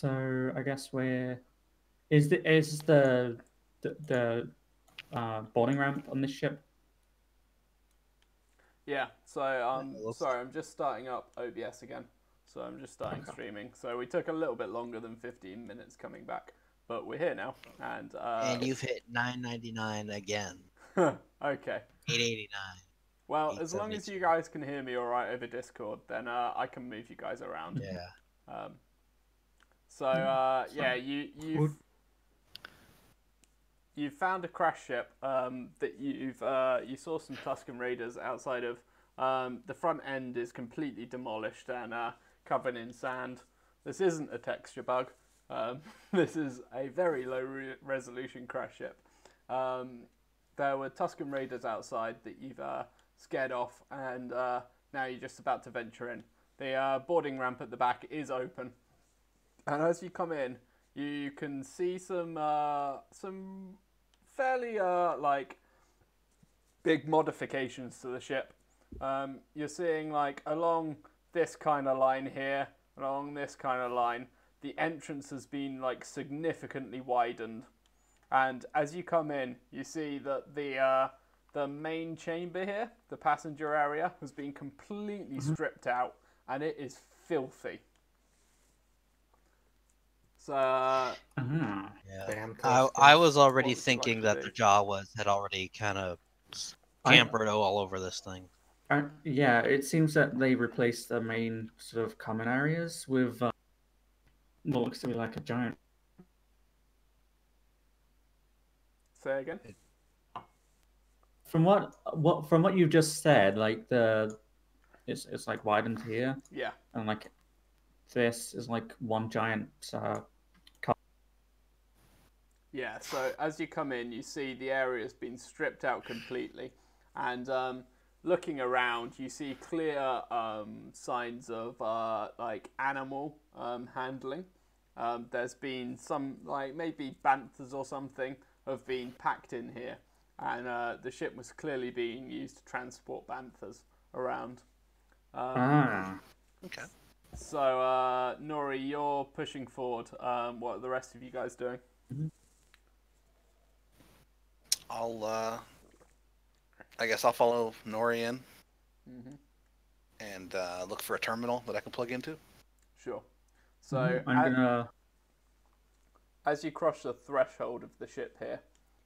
So I guess we're is the boarding ramp on this ship? Yeah, so Let's- sorry, I'm just starting up OBS again. So I'm just starting Okay. streaming. So we took a little bit longer than 15 minutes coming back, but we're here now. And and you've hit 9.99 again. okay. 8.89. Well, as long as you guys can hear me all right over Discord, then I can move you guys around. Yeah. Yeah, you've found a crash ship that you saw some Tusken Raiders outside of. The front end is completely demolished and covered in sand. This isn't a texture bug. This is a very low resolution crash ship. There were Tusken Raiders outside that you've scared off, and now you're just about to venture in. The boarding ramp at the back is open, and as you come in, you can see some fairly like big modifications to the ship. You're seeing like along this kind of line here, along this kind of line, the entrance has been like significantly widened, and as you come in, you see that the main chamber here, the passenger area, has been completely stripped out, and it is filthy. So Yeah. Damn I was already What would you thinking like to that do? the Jawas had already kind of campered all over this thing. Yeah, it seems that they replaced the main sort of common areas with what looks to be like a giant. Say again. From what you've just said, like it's like widened here, Yeah. and like this is like one giant. Yeah, so as you come in, you see the area has been stripped out completely. And looking around, you see clear signs of like animal handling. There's been some, like maybe banthas or something, have been packed in here. And the ship was clearly being used to transport banthas around. Okay. So, Nori, you're pushing forward. What are the rest of you guys doing? I guess I'll follow Nori in and look for a terminal that I can plug into. Sure. So I'm gonna. As you cross the threshold of the ship here,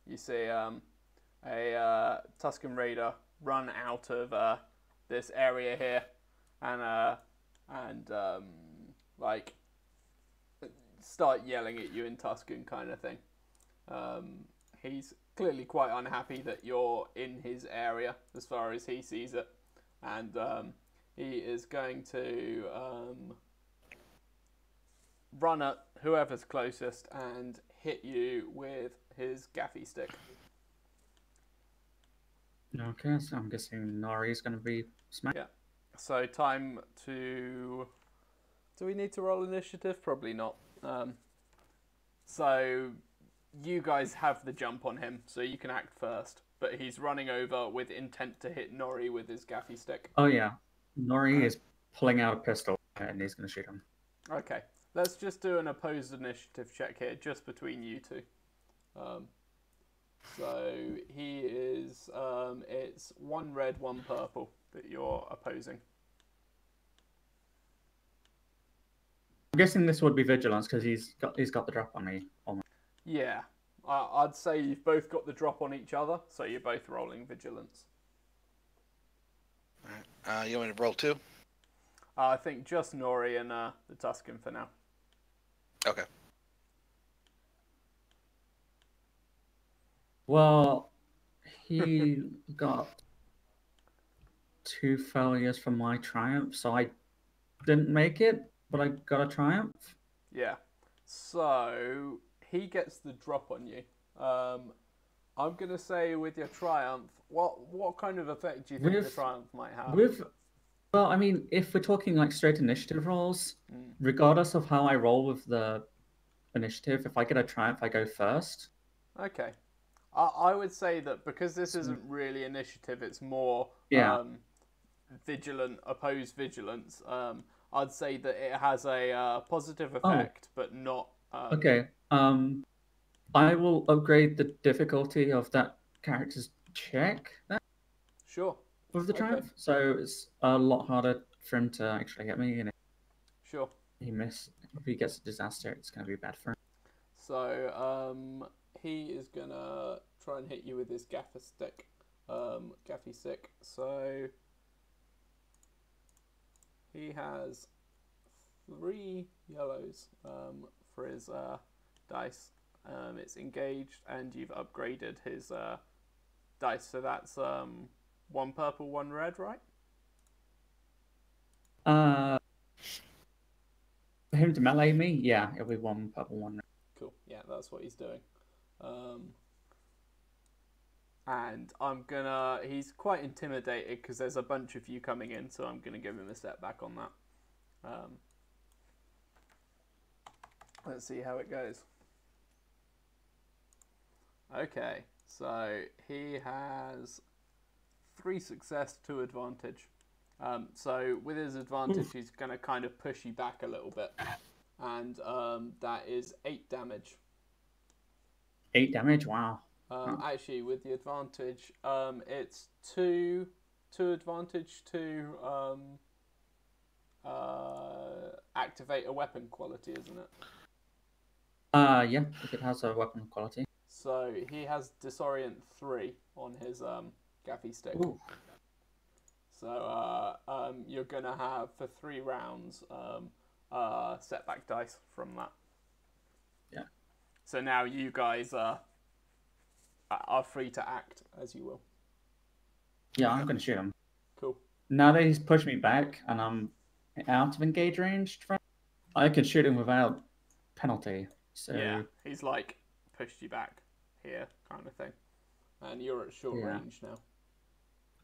you see a Tusken Raider run out of this area here, and like start yelling at you in Tusken kind of thing. He's clearly quite unhappy that you're in his area as far as he sees it, and he is going to run at whoever's closest and hit you with his gaffy stick. Okay, so I'm guessing Nori's gonna be smacked. Yeah. So time to. Do we need to roll initiative? Probably not. So you guys have the jump on him, so you can act first. But he's running over with intent to hit Nori with his gaffy stick. Oh yeah, Nori is pulling out a pistol and he's gonna shoot him. Okay. Let's just do an opposed initiative check here, just between you two. So he is. It's one red, one purple that you're opposing. I'm guessing this would be vigilance because he's got the drop on me. Yeah, I'd say you've both got the drop on each other, so you're both rolling vigilance. You want me to roll two? I think just Nori and the Tusken for now. Okay. Well, he got 2 failures from my triumph, so I didn't make it, but I got a triumph. Yeah. So he gets the drop on you. I'm gonna say with your triumph, what kind of effect do you think the triumph might have? Well, I mean, if we're talking like straight initiative rolls, regardless of how I roll with the initiative, if I get a triumph, I go first. Okay. I would say that because this isn't really initiative, it's more vigilant, opposed vigilance. I'd say that it has a positive Oh. effect, but not. Okay. I will upgrade the difficulty of that character's check then Sure. with the Okay. triumph. So it's a lot harder for him to actually get me, and Sure. if he gets a disaster, it's gonna be bad for him. So he is gonna try and hit you with his gaffer stick, gaffy stick. So he has 3 yellows for his dice. It's engaged, and you've upgraded his dice. So that's 1 purple, 1 red, right? For him to melee me, yeah, it'll be 1 purple, 1 red. Cool. Yeah, that's what he's doing. And I'm gonna. He's quite intimidated because there's a bunch of you coming in, so I'm gonna give him a step back on that. Let's see how it goes. Okay, so he has 3 success, 2 advantage. So with his advantage, he's going to kind of push you back a little bit. And that is 8 damage. 8 damage? Wow. Actually, with the advantage, it's 2 advantage to activate a weapon quality, isn't it? Yeah, if it has a weapon quality. So he has Disorient 3 on his gaffy stick. Ooh. So you're gonna have for 3 rounds setback dice from that. Yeah. So now you guys are free to act as you will. Yeah, I'm gonna shoot him. Cool. Now that he's pushed me back and I'm out of engage range, I can shoot him without penalty. So yeah, he's like pushed you back here, kind of thing, and you're at short range now.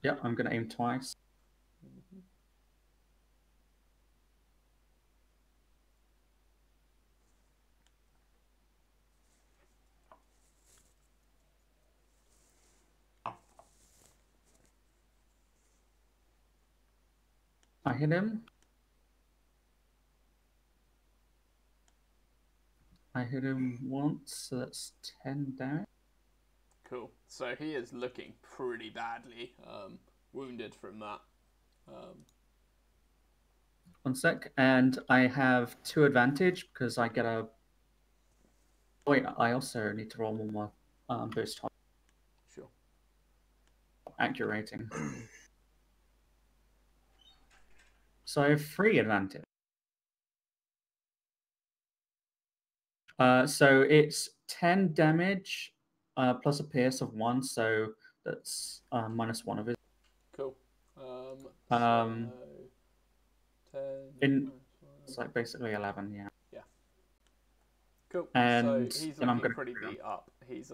Yeah, I'm gonna aim twice. Mm-hmm. I hit him. I hit him once, so that's 10 damage. Cool. So he is looking pretty badly wounded from that. 1 sec, and I have 2 advantage because I get a. Wait, I also need to roll 1 more boost. Sure. Accurate rating. So I have 3 advantage. So it's 10 damage plus a pierce of 1, so that's minus 1 of it. Cool. Um, so 10. It's like basically 11, yeah. Yeah. Cool. And so he's then I'm looking gonna pretty beat up. He's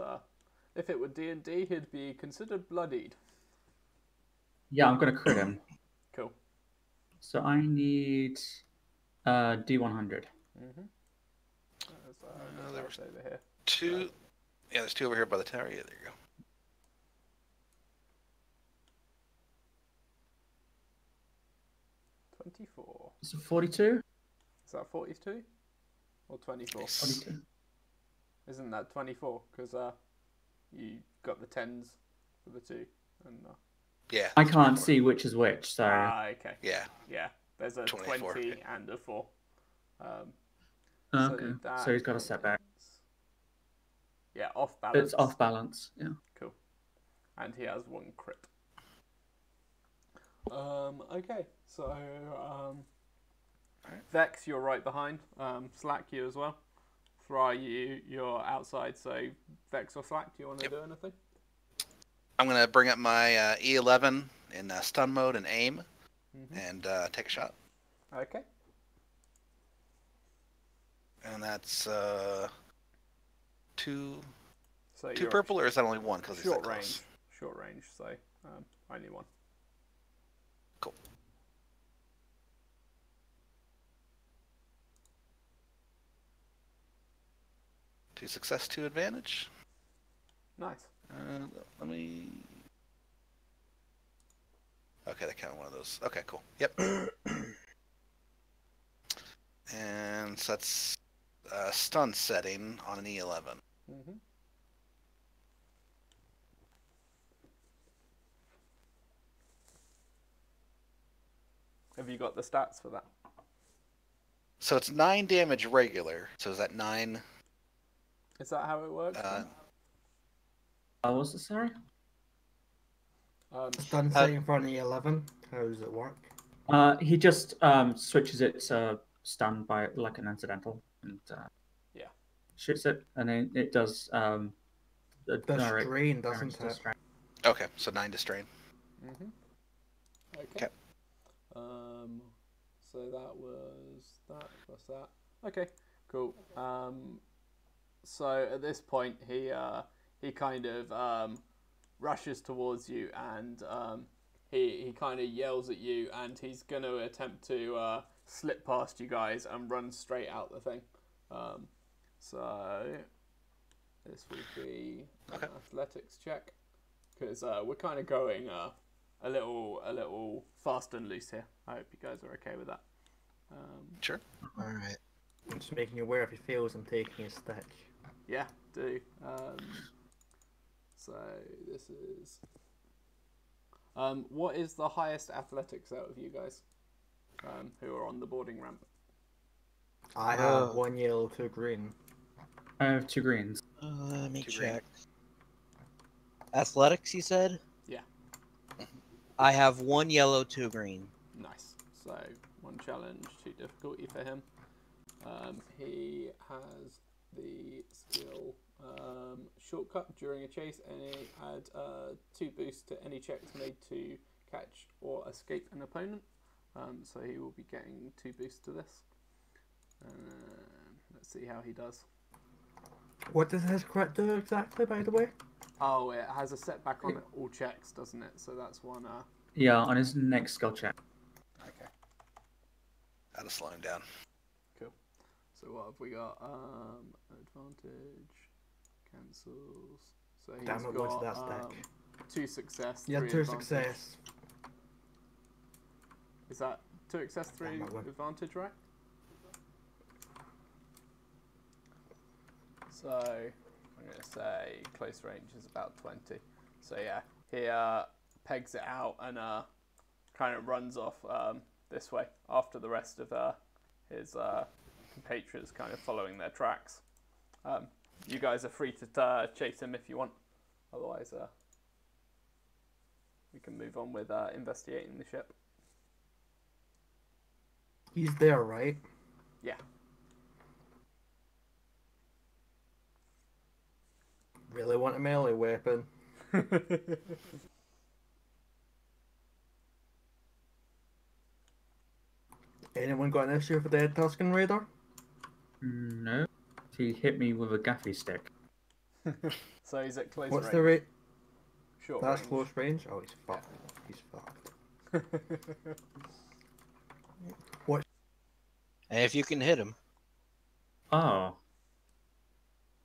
if it were D&D, he'd be considered bloodied. Yeah, I'm gonna crit him. Cool. So I need D100. Mm-hmm. There was over here. 2. Yeah, there's 2 over here by the tower. Yeah, there you go. 24. So 42? Is that 42? Or 24? 42. Isn't that 24? Because you got the 10s for the 2. And, Yeah. I can't 24. see which is which, so. okay. Yeah. Yeah. There's a 24. 20 and a 4. Okay. So he's got a setback. Yeah, off balance. It's off balance, yeah. Cool. And he has 1 crit. Okay, so Vex, you're right behind. Slack, you as well. Thry, you're outside. So Vex or Slack, do you want to do anything? I'm gonna bring up my E11 in stun mode and aim, and take a shot. Okay. And that's 2. So 2 purple, or is that only 1? Because it's short that range. close? Short range. So only 1. Cool. Two success, 2 advantage. Nice. Let me. Okay, that counted one of those. Okay, cool. Yep. And so that's stun setting on an E11. Mm-hmm. Have you got the stats for that? So it's 9 damage regular. So is that 9? Is that how it works? What was it, sorry? Stun setting for an E11. How does it work? He just switches it to stun by like an incidental and Yeah. shoots it, and then it does the direct strain, damage doesn't to it? strain. Okay, so 9 to strain. Mm-hmm. Okay. So that was that plus that. Okay, cool. So at this point, he kind of rushes towards you, and he kind of yells at you, and he's going to attempt to slip past you guys and run straight out the thing. So this will be an athletics check, because we're kind of going a little fast and loose here. I hope you guys are okay with that. Sure. All right. I'm just making you aware if he fails, I'm taking his stick. Yeah, do. So this is. What is the highest athletics out of you guys who are on the boarding ramp? I have 1 yellow, 2 green. I have 2 greens. Let me 2 green. check. Athletics, you said? Yeah. I have 1 yellow, 2 green. Nice. So 1 challenge, 2 difficulty for him. He has the skill shortcut during a chase, and add 2 boosts to any checks made to catch or escape an opponent. So he will be getting 2 boosts to this. Let's see how he does. What does his crit do exactly, by the way? Oh, it has a setback on all checks, doesn't it? So that's one. Yeah, on his next skill check. Okay. Gotta slow him down. Cool. So what have we got? Advantage, cancels. So he's Damn it, got what's that stick? 2 success. Yeah, 3 2 advantage. success. Is that 2 success, 3 Damn it, what- advantage, right? So I'm going to say close range is about 20. So yeah, he pegs it out and kind of runs off this way after the rest of his compatriots kind of following their tracks. You guys are free to chase him if you want. Otherwise, we can move on with investigating the ship. He's there, right? Yeah. Really want a melee weapon? Anyone got an issue with the dead Tuscan Raider? No. He hit me with a gaffy stick. So he's at close What's range. the rate? Short That's range. close range? Oh, he's fucked. He's fucked. What? And if you can hit him. Oh.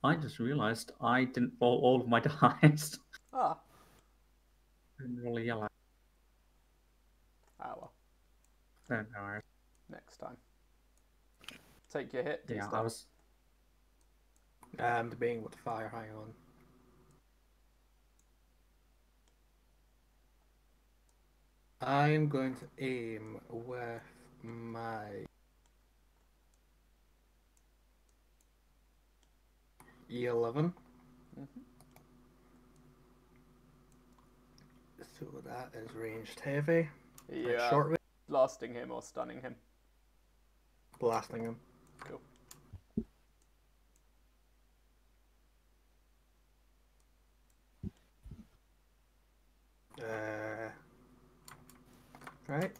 I just realised I didn't roll all of my dice. Ah. Didn't roll a yellow. Ah well. No, no. Next time. Take your hit. Yeah, Steph. I was. I'm debating what to fire. Hang on. I'm going to aim with my E11. Mhm. So that is ranged heavy. Are you Short range, blasting him or stunning him? blasting him. Cool. Right.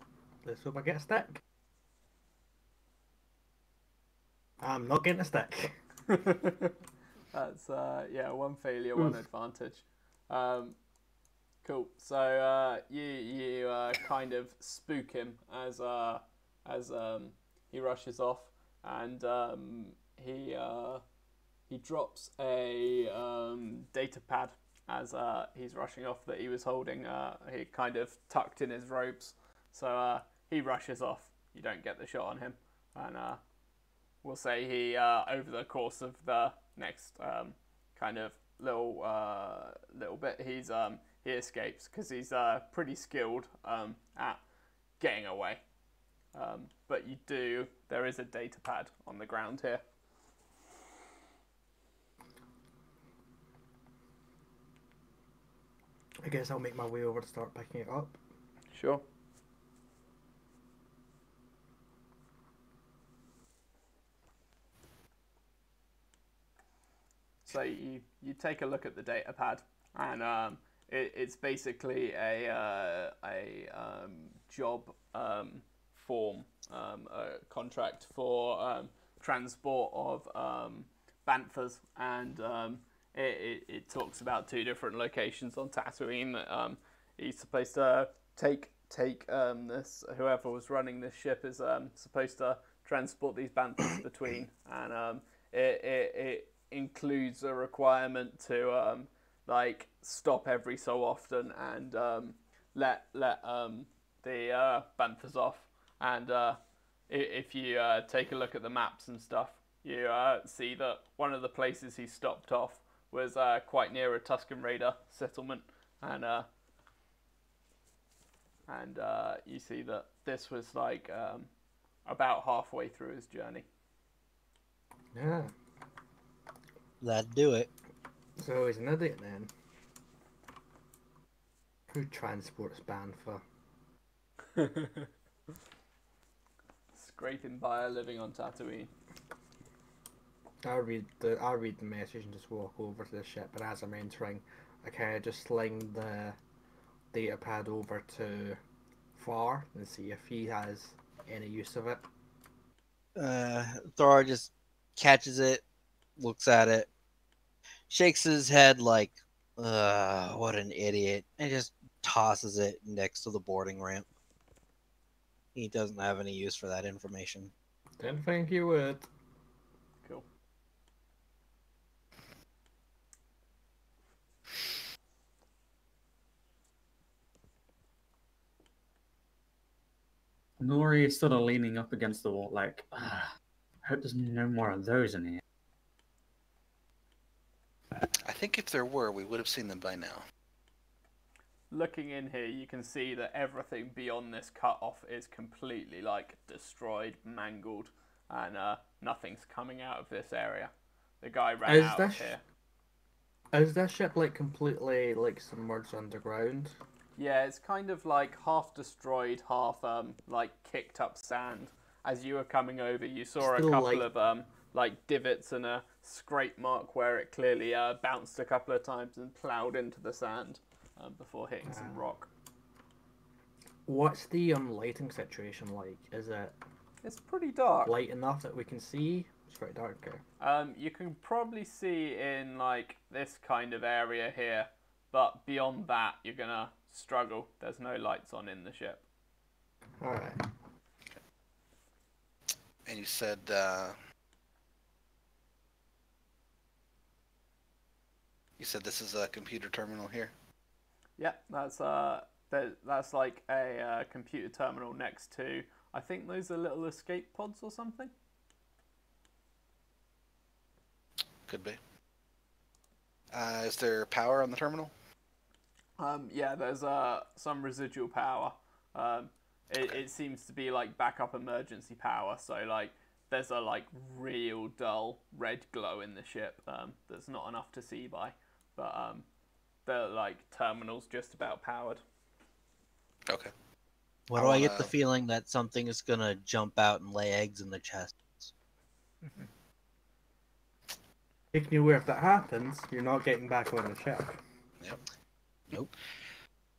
Let's hope I get a stick. I'm not getting a stick. That's yeah, 1 failure, 1 advantage. Cool. So you kind of spook him as he rushes off, and he drops a data pad as he's rushing off that he was holding. He kind of tucked in his robes, so he rushes off. You don't get the shot on him, and we'll say he over the course of the next kind of little bit, he escapes because he's pretty skilled at getting away. But there is a data pad on the ground here. I guess I'll make my way over to start picking it up. Sure. So you take a look at the data pad, and it's basically a job form, a contract for transport of banthas, and it talks about 2 different locations on Tatooine that he's supposed to take this. Whoever was running this ship is supposed to transport these banthas between, and it includes a requirement to like stop every so often and let the banthas off. And if you take a look at the maps and stuff, you see that one of the places he stopped off was quite near a Tusken Raider settlement, and you see that this was like about halfway through his journey. Yeah. That'd do it. So he's an idiot then. Who transports Bantha? Scraping by, living on Tatooine. I'll read the message and just walk over to the ship, and as I'm entering, I kind of just sling the data pad over to Far and see if he has any use of it. Thor just catches it, looks at it, shakes his head like, what an idiot, and just tosses it next to the boarding ramp. He doesn't have any use for that information. Didn't think you would. Cool. Nori is sort of leaning up against the wall, like, I hope there's no more of those in here. I think if there were, we would have seen them by now. Looking in here, you can see that everything beyond this cutoff is completely like destroyed, mangled, and nothing's coming out of this area. The guy ran out of here. Is this ship like completely like submerged underground? Yeah, it's kind of like half destroyed, half like kicked up sand. As you were coming over, you saw a couple of like divots and a scrape mark where it clearly bounced a couple of times and ploughed into the sand before hitting some rock. What's the lighting situation like? Is it? It's pretty dark. Light enough that we can see? It's pretty dark here. You can probably see in like this kind of area here, but beyond that, you're gonna struggle. There's no lights on in the ship. All right. And you said this is a computer terminal here? Yeah, that's like a computer terminal next to, I think those are little escape pods or something. Could be. Is there power on the terminal? Yeah, there's some residual power. It seems to be like backup emergency power. So like there's a like real dull red glow in the ship. That's not enough to see by, but the like terminal's just about powered. Okay. Why do I get the feeling that something is gonna jump out and lay eggs in the chest? Making you aware if that happens, you're not getting back on the ship. Yep. Nope.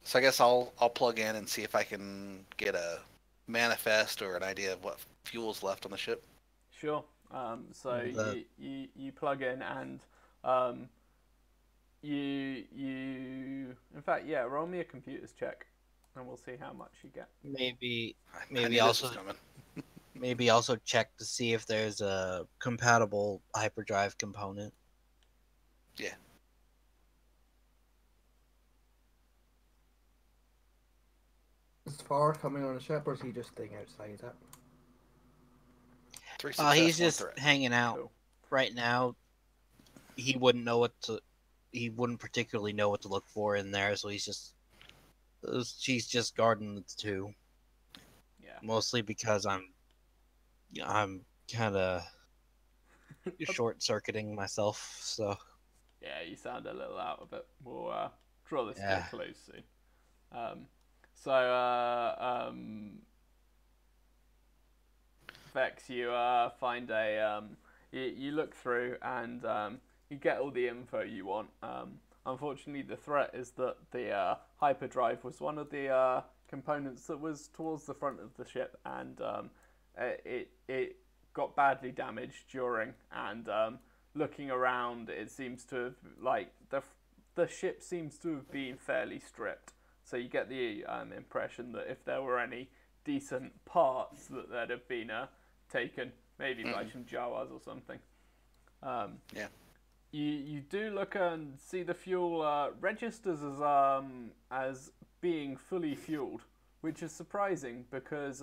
So I guess I'll plug in and see if I can get a manifest or an idea of what fuel's left on the ship. Sure. So you plug in and you in fact, yeah, roll me a computers check and we'll see how much you get. Maybe also check to see if there's a compatible hyperdrive component. Yeah. Is Far coming on the ship, or is he just staying outside it? 3 success, He's 1 just threat. hanging out Cool. right now. He wouldn't know what to. He wouldn't particularly know what to look for in there, so she's just guarding the 2. Yeah. Mostly because I'm kind of short circuiting myself. So Yeah, you sound a little out of it. We'll draw this to Yeah. a close soon. Vex, you find a you look through and you get all the info you want. Unfortunately, the threat is that the hyperdrive was one of the components that was towards the front of the ship, and it got badly damaged during. And looking around, it seems to have the ship seems to have been fairly stripped. So you get the impression that if there were any decent parts, that they'd have been taken, maybe by some Jawas or something. Yeah. You do look and see the fuel registers as being fully fueled, which is surprising because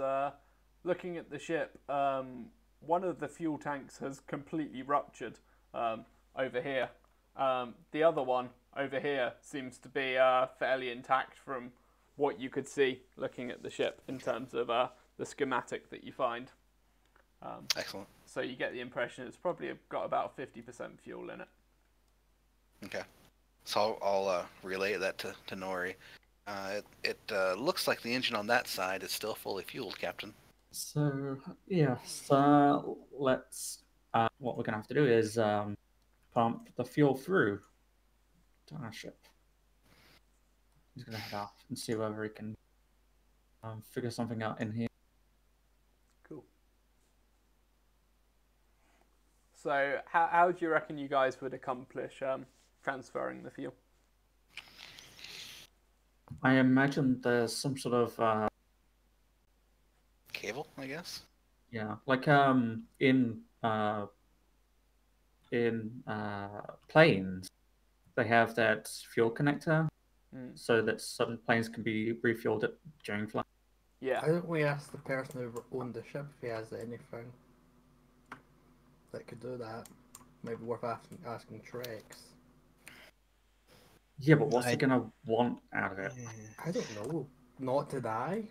looking at the ship, one of the fuel tanks has completely ruptured over here. The other one over here seems to be fairly intact from what you could see looking at the ship in terms of the schematic that you find. Excellent. So you get the impression it's probably got about 50% fuel in it. Okay. So I'll relay that to Nori. It looks like the engine on that side is still fully fueled, Captain. So yes, let's. What we're gonna have to do is pump the fuel through to our ship. He's gonna head off and see whether he can figure something out in here. Cool. So how do you reckon you guys would accomplish transferring the fuel? I imagine there's some sort of Cable, I guess. yeah, like in planes, they have that fuel connector, so that some planes can be refueled during flight. Yeah. Why don't we ask the person who owned the ship if he has anything that could do that? Maybe worth asking Trex. Yeah, but what's he gonna want out of it? I don't know. Not to die?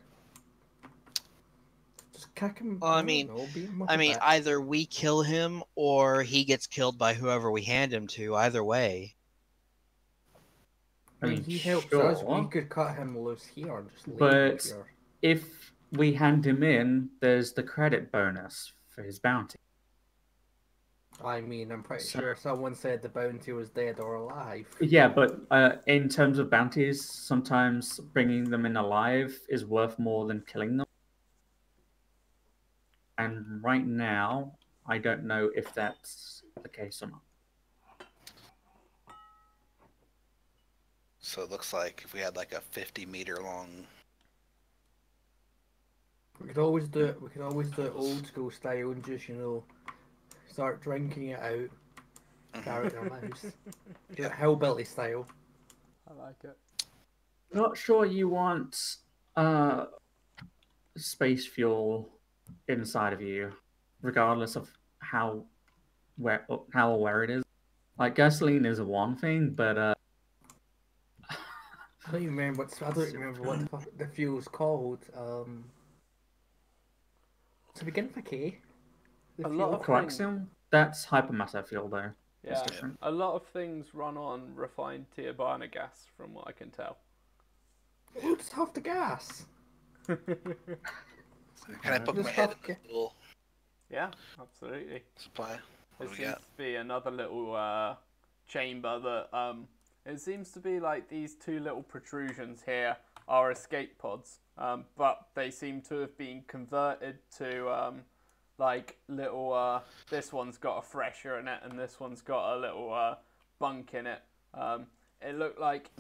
Just kick him. Well, I mean, beat him up a bit. either we kill him or he gets killed by whoever we hand him to. Either way. I mean, he helps sure, us. We could cut him loose here and just leave him but here. if we hand him in, there's the credit bonus for his bounty. I mean, I'm pretty sure someone said the bounty was dead or alive. Yeah, but in terms of bounties, sometimes bringing them in alive is worth more than killing them. And right now, I don't know if that's the case or not. So it looks like if we had like a 50-meter long. We could always do it. We could always do it old school style and just start drinking it out, carry it in our mouths. Do it hillbilly style. I like it. Not sure you want space fuel inside of you, regardless of how aware it is. Like gasoline is one thing, but I don't even remember what the fuel's called. To begin with a K. A lot of coaxium. That's hypermatter fuel, though. Yeah, a lot of things run on refined Tijuana gas, from what I can tell. We'll just have the gas. Can I poke my head in the little Yeah, absolutely. supply? There seems to be another little chamber that it seems to be like these two little protrusions here are escape pods, but they seem to have been converted to like little. This one's got a fresher in it, and this one's got a little bunk in it. It looked like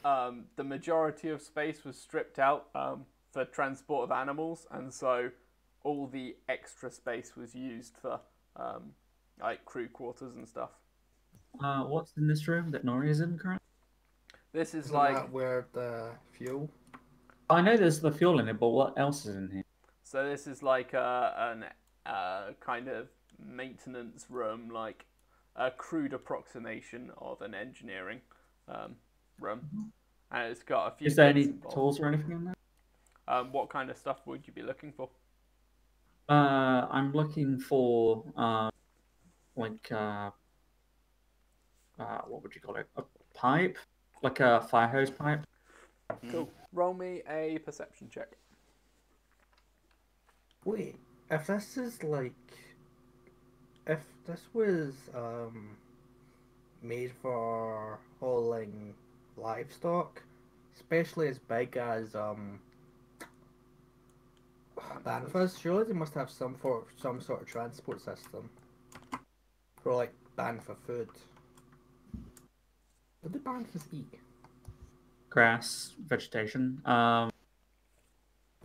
the majority of space was stripped out for transport of animals, and so all the extra space was used for like crew quarters and stuff. What's in this room that Nori is in currently? This is Isn't like that where the fuel? I know there's the fuel in it, but what else is in here? so. This is like an kind of maintenance room, like a crude approximation of an engineering room, and it's got a few Is there bits any and bobs. tools or anything in there? What kind of stuff would you be looking for? I'm looking for like what would you call it? A pipe, like a fire hose pipe. Cool. Roll me a perception check. Wait, if this is like, if this was made for hauling livestock, especially as big as Banfas, surely they must have some sort of transport system for like Banfa food. What do Banfas eat? Grass, vegetation.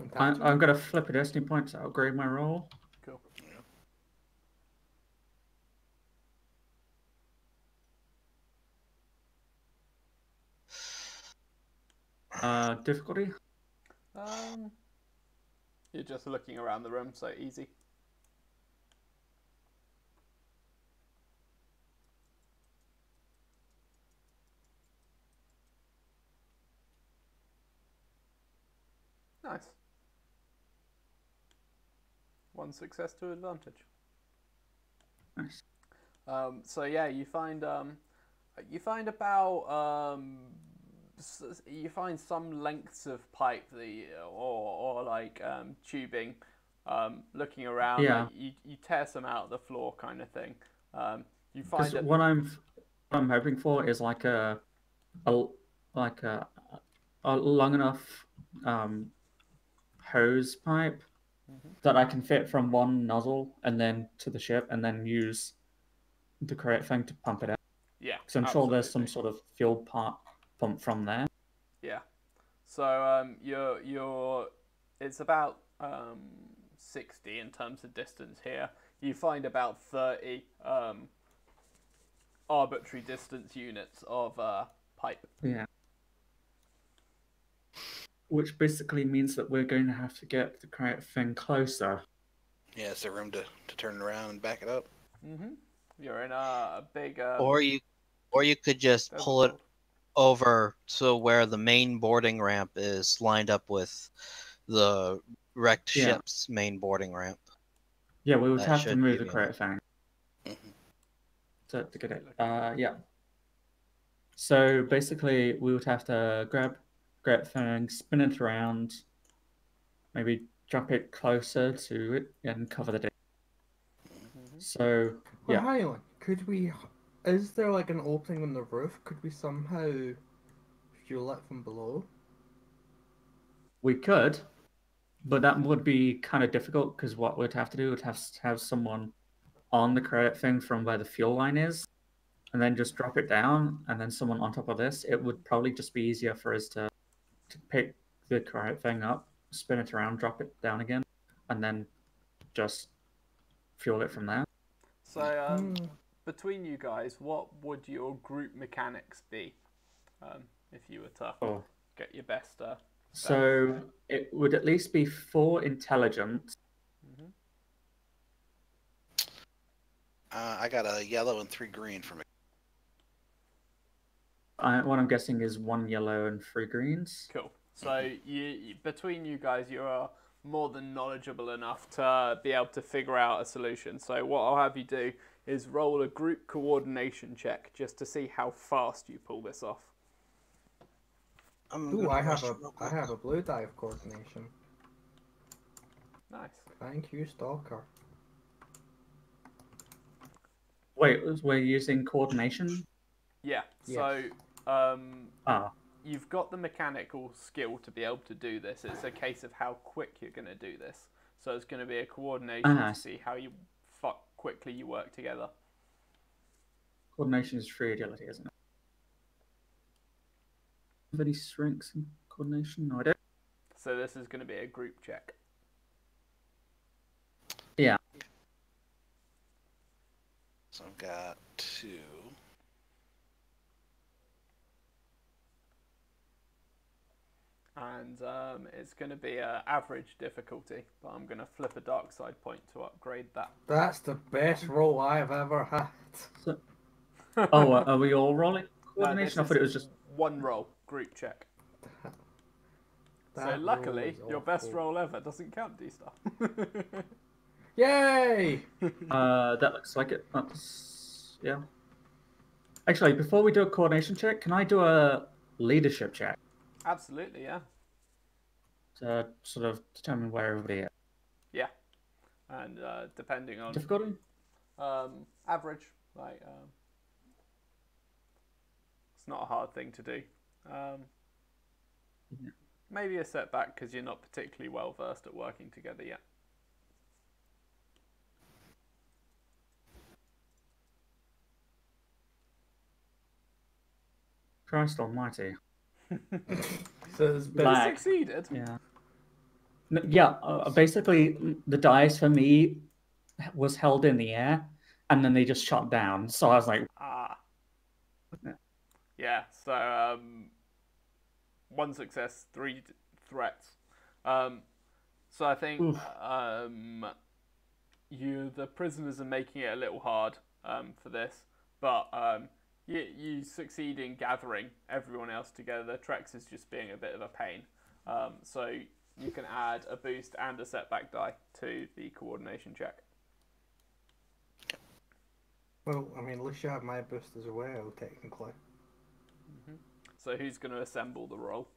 Intangible? I'm gonna flip a destiny point to upgrade my roll. Cool. Difficulty. You're just looking around the room, so easy. Nice. 1 success to advantage. Nice. So yeah, you find about you find some lengths of pipe or like tubing. Looking around, Yeah. like you tear some out of the floor, kind of thing. You Because find it. what I'm hoping for is like a like a long enough hose pipe that I can fit from one nozzle and then to the ship, and then use the correct thing to pump it out. Yeah, Because I'm sure there's some absolutely. sort of fuel pump from there. Yeah. So you're it's about 60 in terms of distance here. You find about 30 arbitrary distance units of pipe. Yeah. Which basically means that we're going to have to get the correct thing closer. Yeah, is there room to turn around and back it up? Mm-hmm. You're in a big Or you could just desert pull it world. over to where the main boarding ramp is lined up with the wrecked Yeah. ship's main boarding ramp. Yeah, we would That have to should move give the you correct thing Mhm. to get it. Yeah. So basically, we would have to grab thing, spin it around, maybe drop it closer to it, and cover the day. Mm-hmm. So Well, yeah, hang on. Could we? Is there like an opening on the roof? Could we somehow fuel it from below? we could, but that would be kind of difficult because what we'd have to do would have someone on the correct thing from where the fuel line is, and then just drop it down, and then someone on top of this. It would probably just be easier for us to pick the correct thing up, spin it around, drop it down again, and then just fuel it from there. So between you guys, what would your group mechanics be if you were to Oh. get your best? So it would at least be 4 intelligence. Mm-hmm. I got a yellow and 3 green for me. What I'm guessing is 1 yellow and 3 greens. Cool. So you between you guys, you are more than knowledgeable enough to be able to figure out a solution. So what I'll have you do is roll a group coordination check just to see how fast you pull this off. Ooh, I have a blue die of coordination. Nice. Thank you, Stalker. Wait, we're using coordination? Yeah. Yes. So Ah, you've got the mechanical skill to be able to do this. It's a case of how quick you're going to do this. So it's going to be a coordination to see how quickly you work together. coordination is free agility, isn't it? Have any strengths in coordination? No, I don't. So this is going to be a group check. Yeah. So I've got 2. and it's going to be average difficulty, but I'm going to flip a dark side point to upgrade that. That's the best roll I've ever had. So, oh, are we all rolling No, this coordination? I thought it was is just. one roll, group check. So That luckily, roll is your best awful. roll ever doesn't count, D-Star. Yay! That looks like it. That's, yeah. Actually, before we do a coordination check, can I do a leadership check Absolutely, yeah. to sort of determine where everybody is? Yeah. And depending on Difficulty? average, like it's not a hard thing to do. Yeah. Maybe a setback because you're not particularly well versed at working together yet. Christ Almighty. So it's You Lag. succeeded. Yeah. Yeah. Basically, the dice for me was held in the air, and then they just shot down. So I was like, Ah. Yeah. Yeah. So one success, three threats. So I think Oof. the prisoners are making it a little hard for this, but you succeed in gathering everyone else together. Trex is just being a bit of a pain, so you can add a boost and a setback die to the coordination check. Well, I mean, at least you have my boost as well, technically. So who's going to assemble the roll?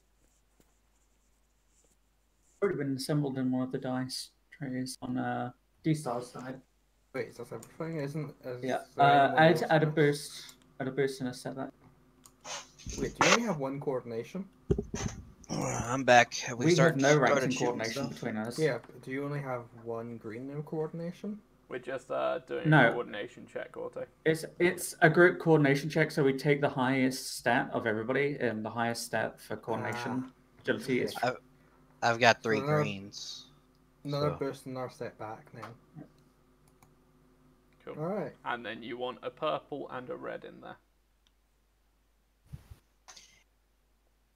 already been assembled in one of the dice trays on D-Star's side. Wait, is that everything? Isn't? Yeah. Add Add a boost. Add a boost and a setback. Wait, do you only have one coordination? I'm back. Have We have no ranks started in shooting coordination stuff? between us. Yeah, but do you only have one green in coordination? We're just doing No. a coordination check, Auto. It's a group coordination check, so we take the highest stat of everybody, and the highest stat for coordination agility is. I've got 3 So another- greens. Another So- boost and another setback now. Cool. Alright. And then you want a purple and a red in there.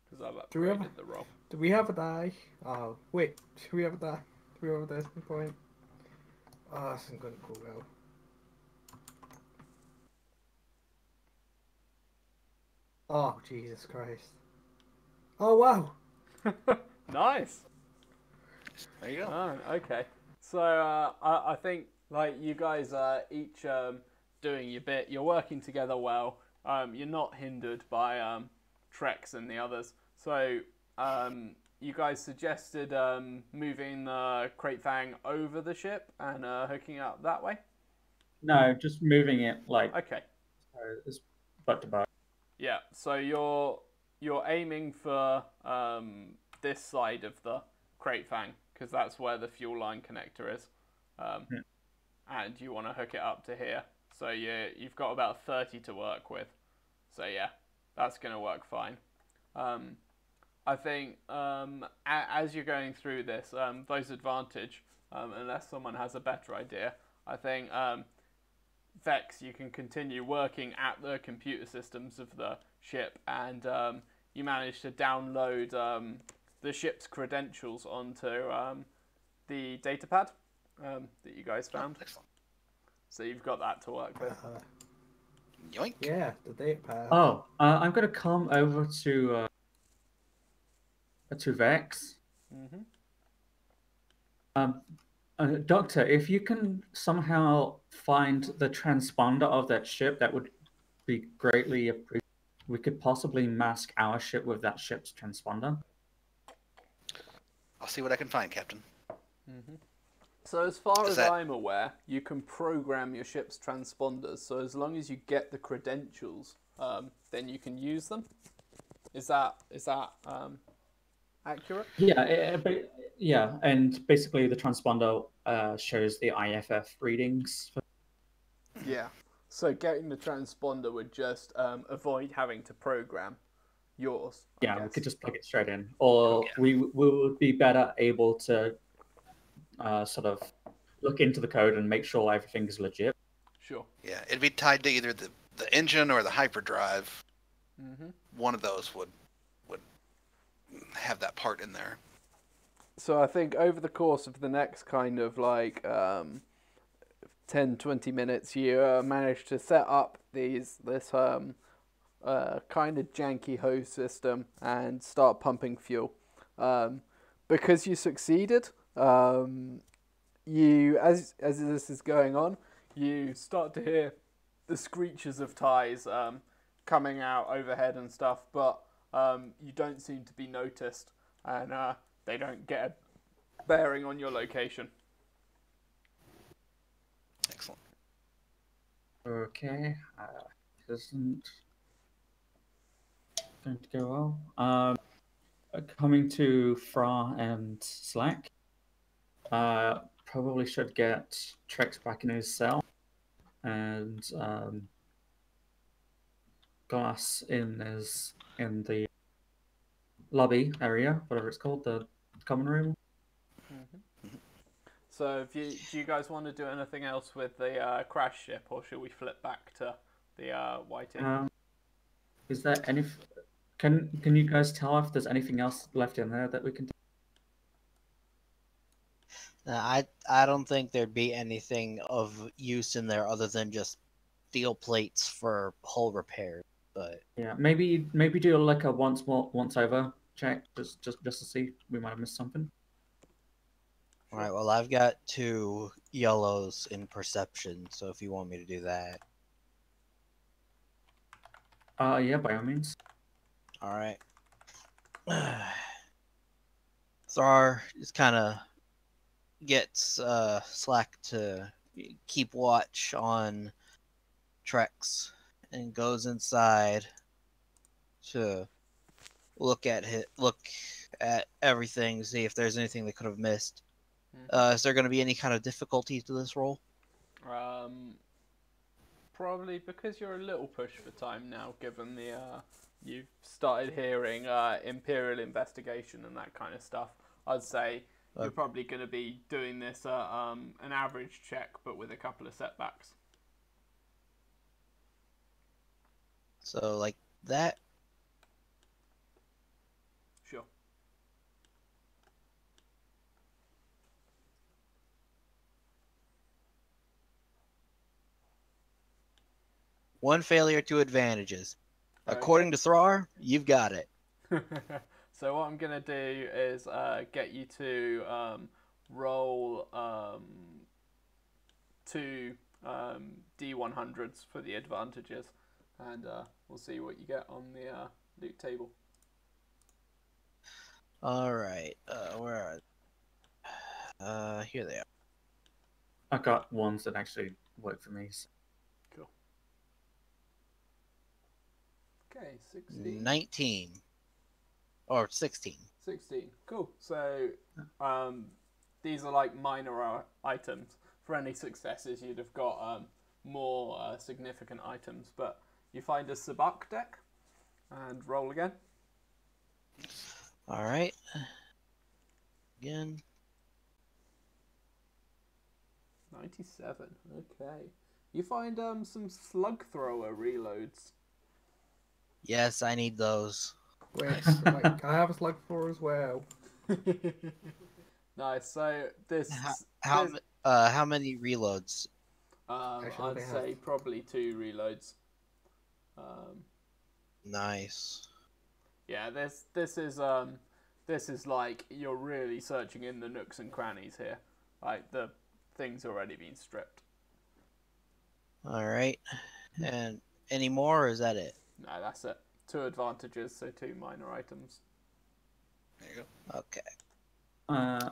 Because I've Do we have upgraded the roll. Do we have a die? Oh, wait. Do we have a die? Do we have a decimal point? Oh, this isn't going to go well. Oh, Jesus Christ. Oh, wow. Nice. There you go. Oh, okay. So I think like you guys are each doing your bit. You're working together well. You're not hindered by Trex and the others. So you guys suggested moving the Crate Fang over the ship and hooking up that way. No, just moving it like Okay. it's butt to butt. Yeah. So you're aiming for this side of the Crate Fang because that's where the fuel line connector is, and you want to hook it up to here. So you've got about 30 to work with. So yeah, that's going to work fine. I think as you're going through this, those advantage, unless someone has a better idea, I think Vex, you can continue working at the computer systems of the ship, and you manage to download the ship's credentials onto the datapad that you guys found. Excellent. So you've got that to work with. Yoink. Yeah, the date pad. Oh, I'm gonna come over to Vex. Mm-hmm. Doctor, if you can somehow find the transponder of that ship, that would be greatly appreciated. We could possibly mask our ship with that ship's transponder. I'll see what I can find, Captain. Mm-hmm. So as far Is as that- I'm aware, you can program your ship's transponders. So as long as you get the credentials, then you can use them. Is that accurate? Yeah, and basically the transponder shows the IFF readings. Yeah. So getting the transponder would just avoid having to program yours. I Yeah, we guess. could just plug it straight in, or we would be better able to sort of look into the code and make sure everything is legit. Sure. Yeah, it'd be tied to either the engine or the hyperdrive. Mm-hmm. One of those would have that part in there. So I think over the course of the next kind of like 10, 20 minutes, you manage to set up this kind of janky hose system and start pumping fuel. Because you succeeded, you as this is going on, you start to hear the screeches of ties coming out overhead and stuff, but you don't seem to be noticed, and they don't get a bearing on your location. Excellent. Okay. Isn't going to go well. Coming to Fra and Slack. Probably should get Trex back in his cell, and Glass in the lobby area, whatever it's called, the common room. So, do you guys want to do anything else with the crash ship, or should we flip back to the Whiting? Is there any? Can you guys tell if there's anything else left in there that we can? I don't think there'd be anything of use in there other than just steel plates for hull repairs. But Yeah, maybe do like a once over check just to see we might have missed something. all right, well, I've got 2 yellows in perception, so if you want me to do that. Yeah, by all means. All right. Thar just kind of gets Slack to keep watch on Trex and goes inside to look at everything, see if there's anything they could have missed. Is there going to be any kind of difficulty to this roll? Probably because you're a little pushed for time now, given the you've started hearing Imperial investigation and that kind of stuff. I'd say you're probably going to be doing this an average check, but with a couple of setbacks. So like that. Sure. One failure, 2 advantages. According to Thrar, you've got it. So what I'm going to do is get you to roll 2 D100s for the advantages, and we'll see what you get on the loot table. All right. Where are they? Here they are. I got ones that actually work for me. So. Cool. Okay, 16. 19. Or 16. 16. Cool. So these are like minor items. For any successes, you'd have got more significant items. But you find a Sabak deck and roll again. All right. Again. 97. Okay. You find some slug thrower reloads. Yes, I need those. Wait, like, I have a slug for as well. Nice. So this. How many reloads? I'd say probably 2 reloads. Nice. Yeah, this is like you're really searching in the nooks and crannies here. Like the thing's already been stripped. All right. And any more, or is that it? No, that's it. 2 advantages, so 2 minor items. There you go. Okay.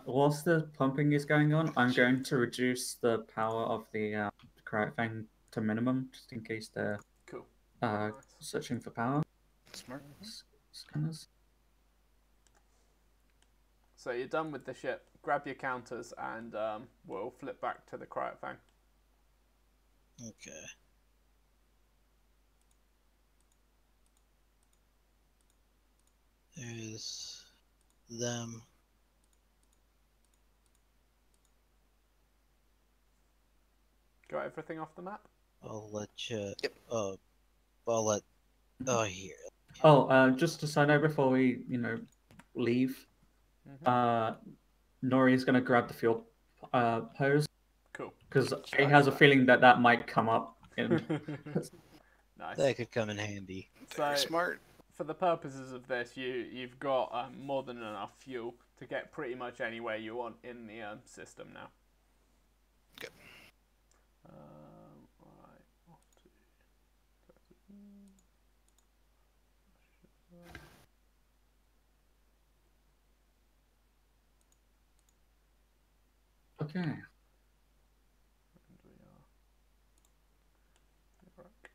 Whilst the pumping is going on, I'm going to reduce the power of the crowd thing to minimum, just in case they're Cool. searching for power. Smart. Scanners. So you're done with the ship. Grab your counters, and we'll flip back to the Cryot Fang. Okay. There's them. Got everything off the map? I'll let you. Yep. I'll let. Oh, here. Oh, just to sign out before we, leave, Mhm. Nori's going to grab the fuel hose Cool. because he Charge has a that. feeling that that might come up. In... Nice. That could come in handy. Very So, smart. for the purposes of this, you've got more than enough fuel to get pretty much anywhere you want in the system now. Good. Right. Off to... Okay. And we are... Iraq.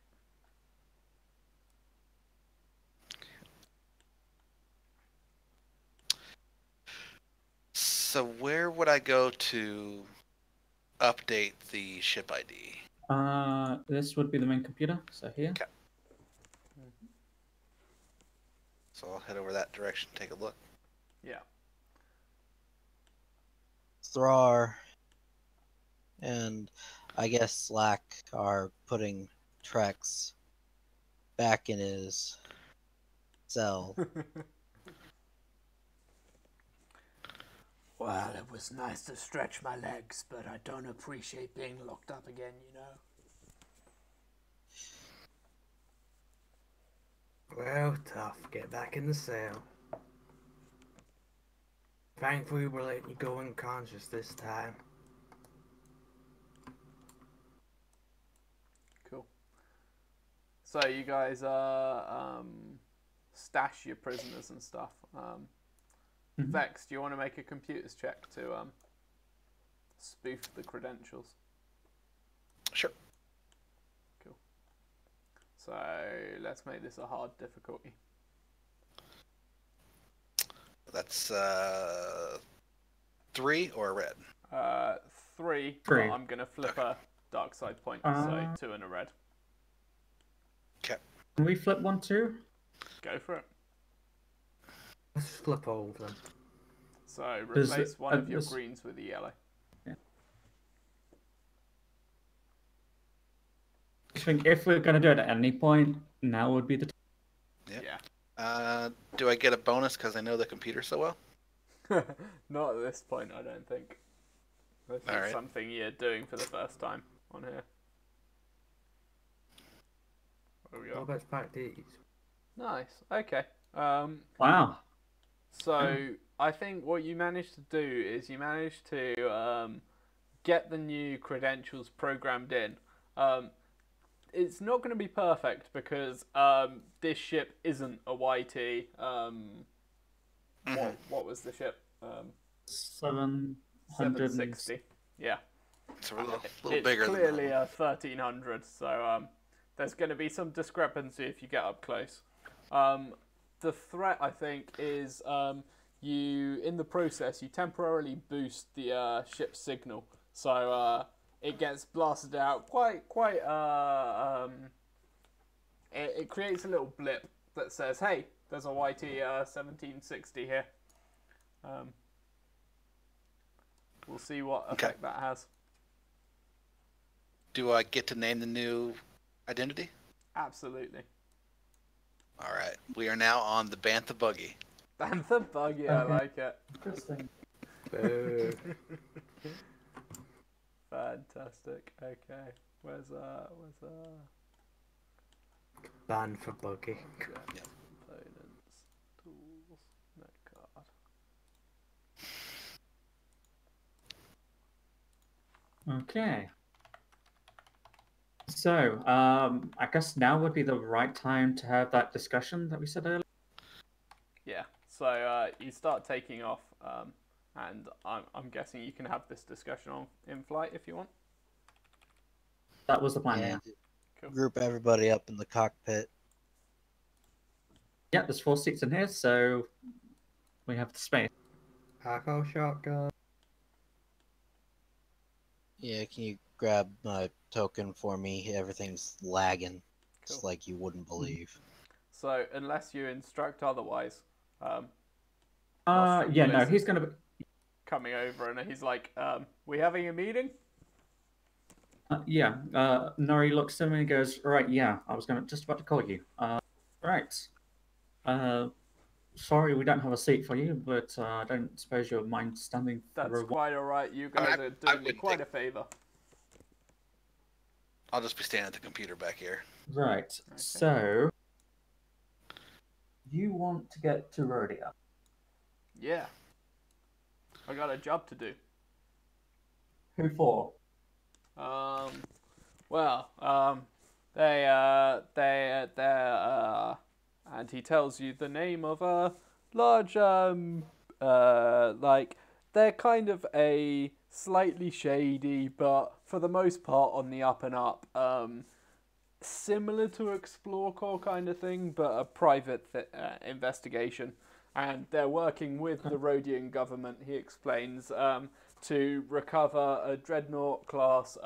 So where would I go to update the ship ID? This would be the main computer. So here. Okay. So I'll head over that direction, take a look. Yeah. Thrar and I guess Slack are putting Trex back in his cell. Well, it was nice to stretch my legs, but I don't appreciate being locked up again, you know? Well, tough. Get back in the cell. Thankfully, we're letting you go unconscious this time. Cool. So you guys stash your prisoners and stuff. Mhm. Vex, do you want to make a computers check to spoof the credentials? Sure. Cool. So let's make this a hard difficulty. That's 3 or a red. 3. Three. But I'm gonna flip a dark side point, Uh, so 2 and a red. Can we flip one too? Go for it. Let's just flip all of them. So Does replace it- one of your this- greens with a yellow. I think if we're going to do it at any point, now would be the time. Yeah. Yeah. Do I get a bonus because I know the computer so well? Not at this point, I don't think. This is Alright. something you're doing for the first time on here. Where we What are. about back these? Nice. Okay. Wow. So I think what you managed to do is you managed to get the new credentials programmed in. It's not going to be perfect because this ship isn't a YT. What was the ship? 700. 760. Yeah. It's a little It's bigger clearly than that. a 1300, so there's going to be some discrepancy if you get up close. The threat, I think, is you in the process you temporarily boost the ship's signal, so it gets blasted out it creates a little blip that says, "Hey, there's a YT 1760 here." We'll see what effect that has. Do I get to name the new identity? Absolutely. All right. We are now on the Bantha Buggy. Bantha buggy, I Okay. like it. Interesting. Boo. Fantastic. Okay. Where's Ban for buggy. components, tools, net card. Okay. So, I guess now would be the right time to have that discussion that we said earlier. Yeah. So you start taking off, and I'm guessing you can have this discussion on in flight if you want. That was the plan. Yeah. And Cool. group everybody up in the cockpit. Yeah, there's 4 seats in here, so we have the space. ARMCO shotgun. Yeah, can you grab my token for me? Everything's lagging. It's Cool. like you wouldn't believe. So unless you instruct otherwise, Yeah, no, Blizzard. he's gonna be. coming over and he's like, "We having a meeting?" Yeah, Nori looks at him and he goes, "Right, yeah, I was just about to call you. Right. sorry we don't have a seat for you, but I don't suppose you'll mind standing That's for a while. quite alright. You I mean, guys I are doing me wouldn't quite take- a favor. I'll just be standing at the computer back here. Right, so you want to get to Rhodia. Yeah. I got a job to do. Who for? Well, and he tells you the name of a large, like, they're kind of a slightly shady, but for the most part on the up and up, similar to Explore Corps kind of thing, but a private investigation. And they're working with the Rhodian government, he explains, to recover a dreadnought class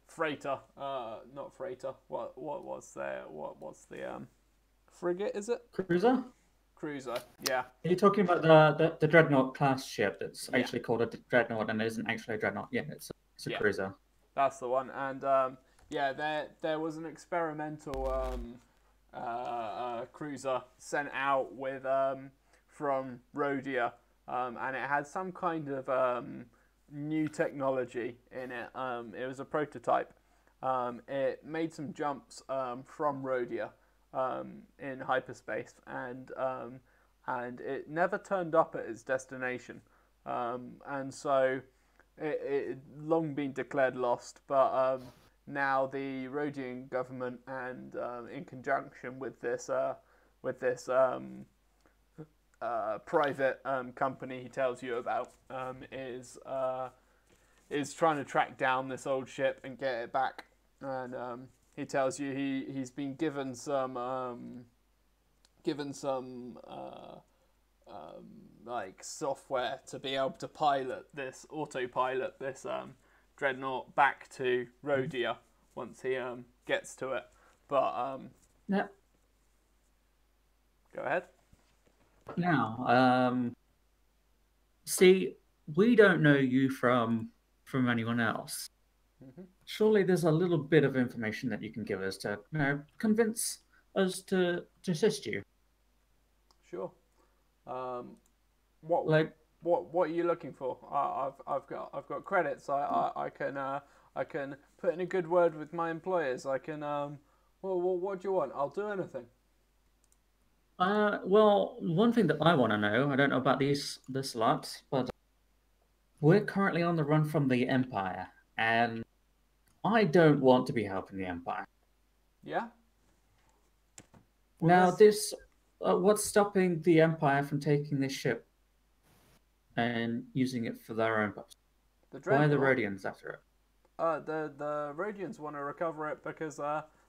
freighter. Not freighter. What was the frigate? Is it Cruiser? cruiser? Yeah. Are you talking about the Dreadnought class ship that's Yeah. actually called a Dreadnought and isn't actually a Dreadnought? Yeah, it's a Yeah. cruiser. That's the one. And yeah, there was an experimental cruiser sent out with from Rhodia, and it had some kind of new technology in it. It was a prototype. It made some jumps from Rhodia in hyperspace, and it never turned up at its destination, and so it had long been declared lost. But now the Rhodian government, and in conjunction with this private company he tells you about, is trying to track down this old ship and get it back. And he tells you he's been given some like software to be able to autopilot this dreadnought back to Rhodia once he gets to it. But Yeah. go ahead. Now, see, we don't know you from anyone else. Mhm. Surely there's a little bit of information that you can give us to, convince us to assist you. Sure. What Like, what are you looking for? I've got credits. I can put in a good word with my employers. I can what do you want? I'll do anything. well, one thing that I want to know, I don't know about this lot, but we're currently on the run from the Empire, and I don't want to be helping the Empire. Yeah. Now, what's stopping the Empire from taking this ship and using it for their own purpose? The Why are the dreadnought. Rhodians after it? The Radiants want to recover it because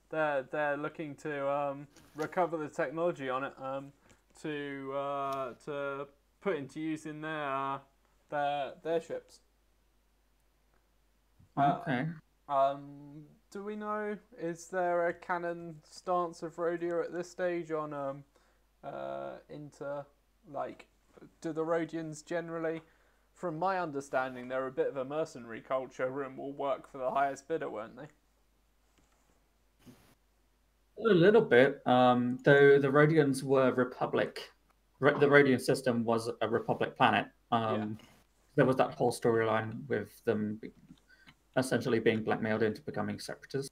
they're looking to recover the technology on it to put into use in their ships. Okay. Do we know? Is there a canon stance of Rhodia at this stage on into like? Do the Rhodians generally? From my understanding, they're a bit of a mercenary culture and will work for the highest bidder, weren't they? A little bit, though the Rhodians were Republic. The Rhodian system was a Republic planet. There was that whole storyline with them essentially being blackmailed into becoming separatists.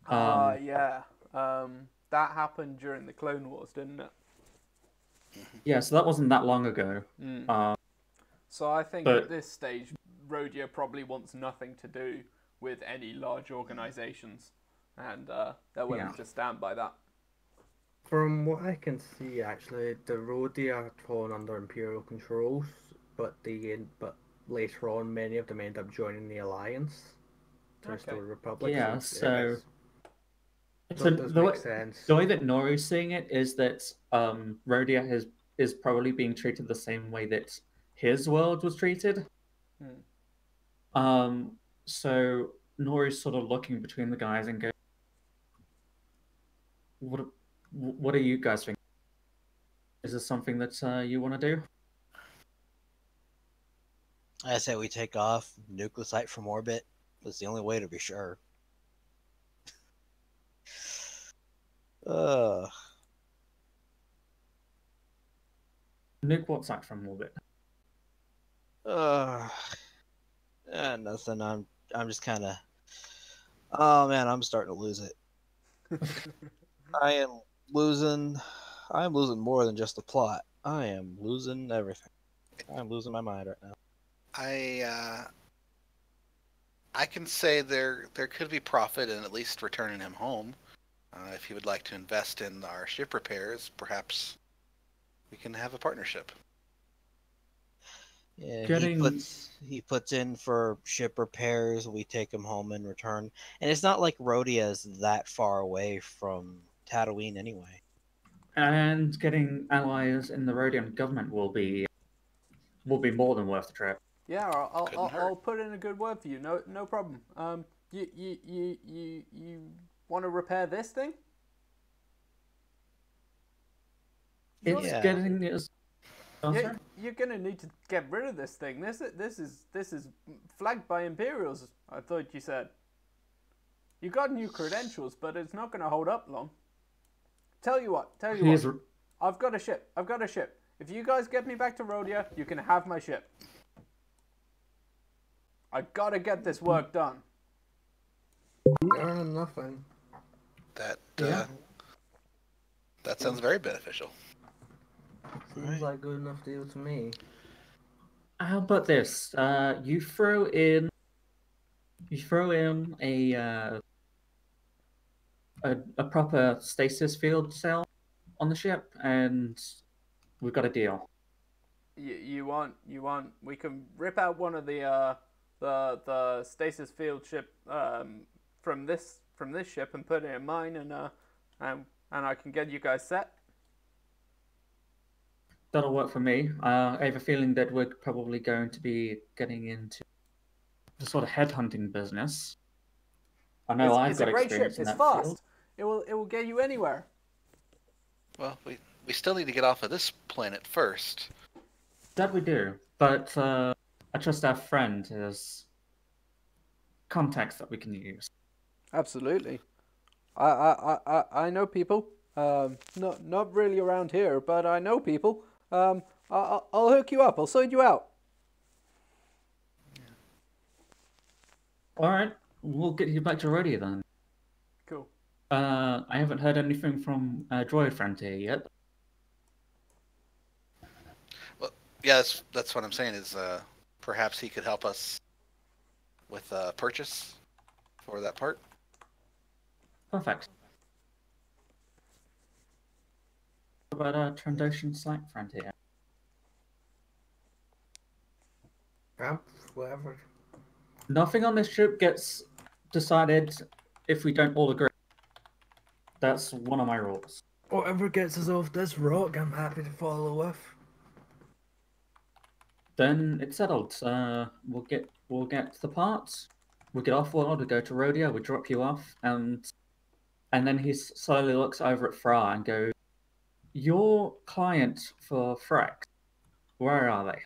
Yeah. That happened during the Clone Wars, didn't it? Yeah, so that wasn't that long ago. So I think but- at this stage, Rhodia probably wants nothing to do with any large organisations, and they're willing to stand by that. From what I can see, actually, the Rhodia are fallen under Imperial controls, but later on, many of them end up joining the Alliance to restore the Republic. Yeah, so it does make sense. The way that Nori's seeing it is that Rhodia is probably being treated the same way that his world was treated. So Nori's sort of looking between the guys and going, what are you guys thinking? Is this something that you want to do? I say we take off, nucleosite from orbit. That's the only way to be sure. Nuke, what's that from orbit? Nothing. I'm just kind of. Oh man, I'm starting to lose it. I am losing. I'm losing more than just the plot. I am losing everything. I'm losing my mind right now. I can say there could be profit in at least returning him home. If he would like to invest in our ship repairs, perhaps we can have a partnership. Yeah, Getting he puts in for ship repairs. We take him home in return, and it's not like Rhodia is that far away from Tatooine anyway. getting allies in the Rhodian government will be more than worth the trip. Yeah, Couldn't hurt. I'll put in a good word for you. No problem. You want to repair this thing? It's Yeah. getting us. Oh, Yeah, sorry? you're gonna need to get rid of this thing. This is flagged by Imperials. I thought you said. You got new credentials, but it's not gonna hold up long. Tell you what. He's I've got a ship. If you guys get me back to Rhodia, you can have my ship. I gotta get this work done. Earning nothing. That sounds very beneficial. Seems like a good enough deal to me. How about this? You throw in a proper stasis field cell on the ship, and we've got a deal. You want we can rip out one of the stasis field ship from this ship and put it in mine, and I can get you guys set. That'll work for me. I have a feeling that we're probably going to be getting into the sort of headhunting business. I know I've It's got a great experience ship. in It's that fast. field. It will get you anywhere. Well, we still need to get off of this planet first. That we do, but I trust our friend has contacts that we can use. Absolutely. I know people. Not really around here, but I know people. I'll hook you up. I'll sort you out. All right, we'll get you back to Rhodia then. Cool. I haven't heard anything from Droid Frontier yet. Well, yeah, that's what I'm saying is perhaps he could help us with a purchase for that part. Perfect. What about Trandoshan Site Frontier? Whatever. Nothing on this trip gets decided if we don't all agree. That's one of my rules. Whatever gets us off this rock, I'm happy to follow with. Then it's settled. We'll get the parts. We'll get off world. We'll go to Rhodia. We'll drop you off, and then he slowly looks over at Fra and goes, "Your client for Frex, where are they?"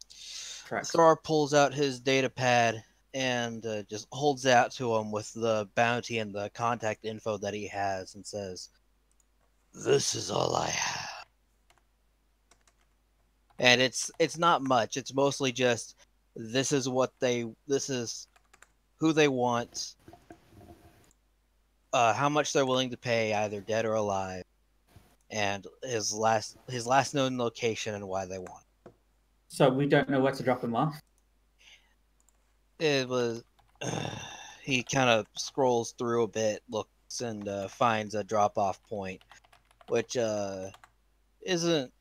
Frex. Thor pulls out his data pad and just holds it out to him with the bounty and the contact info that he has and says, "This is all I have." And it's not much. It's mostly just this is who they want, how much they're willing to pay, either dead or alive, and his last known location and why they want it. So we don't know where to drop him off. It was. He kind of scrolls through a bit, looks, and finds a drop-off point, which isn't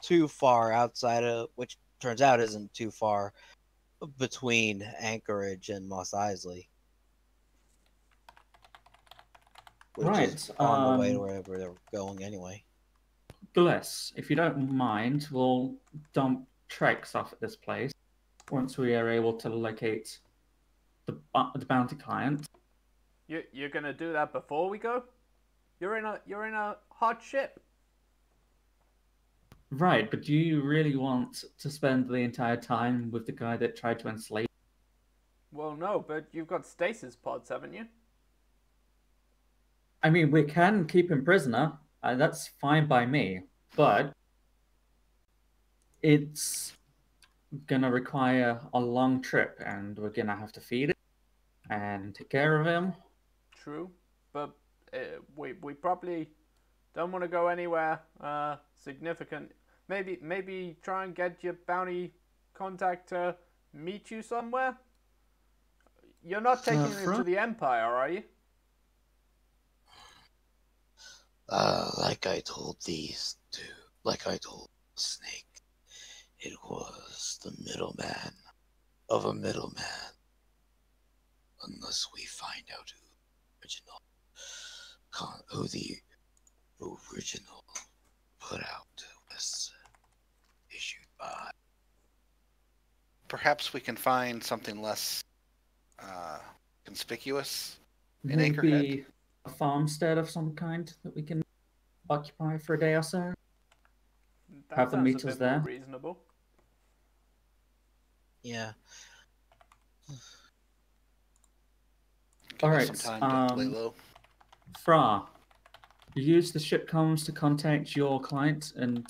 too far outside of, which turns out isn't too far between Anchorage and Mos Eisley, which is Right. on the way to wherever they're going anyway. Bless, if you don't mind, we'll dump Trex off at this place once we are able to locate the bounty client. You're gonna do that before we go? You're in a hot ship. Right, but do you really want to spend the entire time with the guy that tried to enslave? Well, no, but you've got stasis pods, haven't you? I mean, we can keep him prisoner. That's fine by me. But it's gonna require a long trip, and we're gonna have to feed it and take care of him. True, but we probably don't want to go anywhere significant. Maybe try and get your bounty contact to meet you somewhere. You're not taking it to From the Empire, are you? Like I told these two, like I told Snake, it was the middleman of a middleman. Unless we find out who the original put out was issued by. Perhaps we can find something less conspicuous in Anchorhead. maybe a farmstead of some kind that we can occupy for a day or so. That Have them sounds meet a us bit more there. reasonable. Yeah. Give All us right, some time to lay low. Fra, you use the ship comms to contact your client and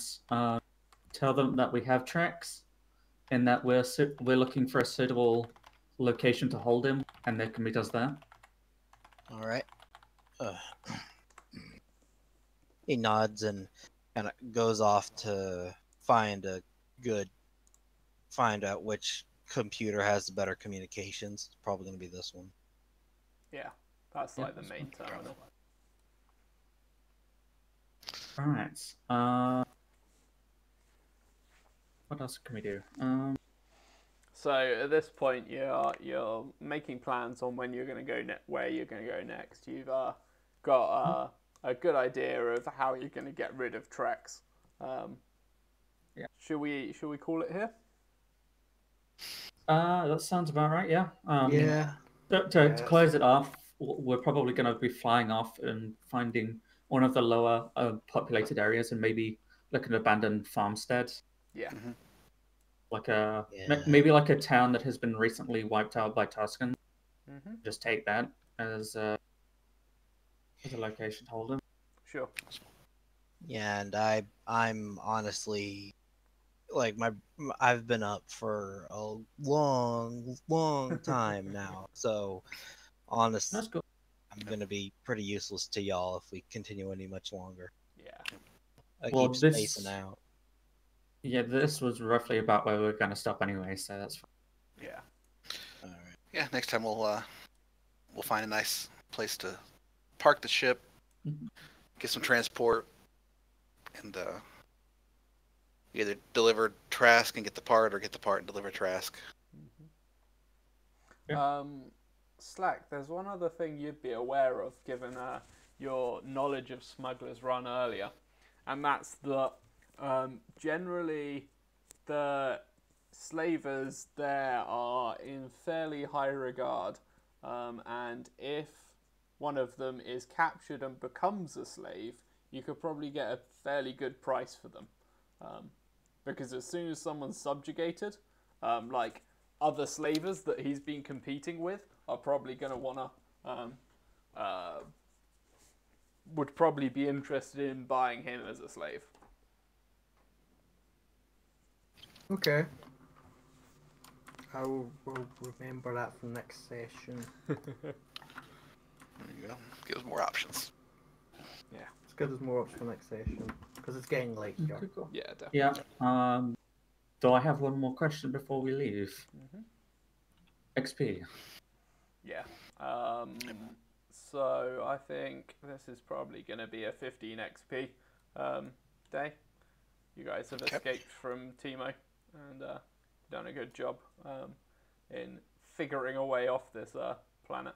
tell them that we have tracks and that we're looking for a suitable location to hold him, and they can meet us there. All right. He nods and kind of goes off to find out which computer has the better communications. It's probably going to be this one. Yeah, that's Yeah, like the that's main fine. terminal. All right. What else can we do? So at this point, you're making plans on when you're going to go where you're going to go next. You've got a good idea of how you're going to get rid of Trex. Yeah. Should we call it here? That sounds about right. Yeah. Yeah. To close it off, we're probably going to be flying off and finding one of the lower populated areas and maybe like an abandoned farmstead. Yeah. Mm-hmm. Like Yeah. maybe like a town that has been recently wiped out by Tuscan. Mm-hmm. Just take that as a location to hold them. Sure. Yeah, and I'm honestly like I've been up for a long time now. So honestly, That's good. I'm gonna be pretty useless to y'all if we continue any much longer. Yeah. I Well, keep this- spacing out. Yeah, this was roughly about where we were going to stop anyway, so that's fine. Yeah. All right. Yeah, next time we'll find a nice place to park the ship, Mhm. get some transport, and either deliver Trask and get the part, or get the part and deliver Trask. Yeah. Slack, there's one other thing you'd be aware of given your knowledge of Smuggler's Run earlier, and that's that generally the slavers there are in fairly high regard, and if one of them is captured and becomes a slave, you could probably get a fairly good price for them. Because as soon as someone's subjugated, like other slavers that he's been competing with are probably going to want to, would probably be interested in buying him as a slave. Okay. I will remember that for next session. There you go. Give us more options. Let's give us more options for next session because it's getting late here. Okay, cool. Yeah, definitely. Yeah. Do I have one more question before we leave? Mhm. XP. Yeah. So I think this is probably going to be a 15 XP day. You guys have Okay. escaped from Timo and done a good job in figuring a way off this planet.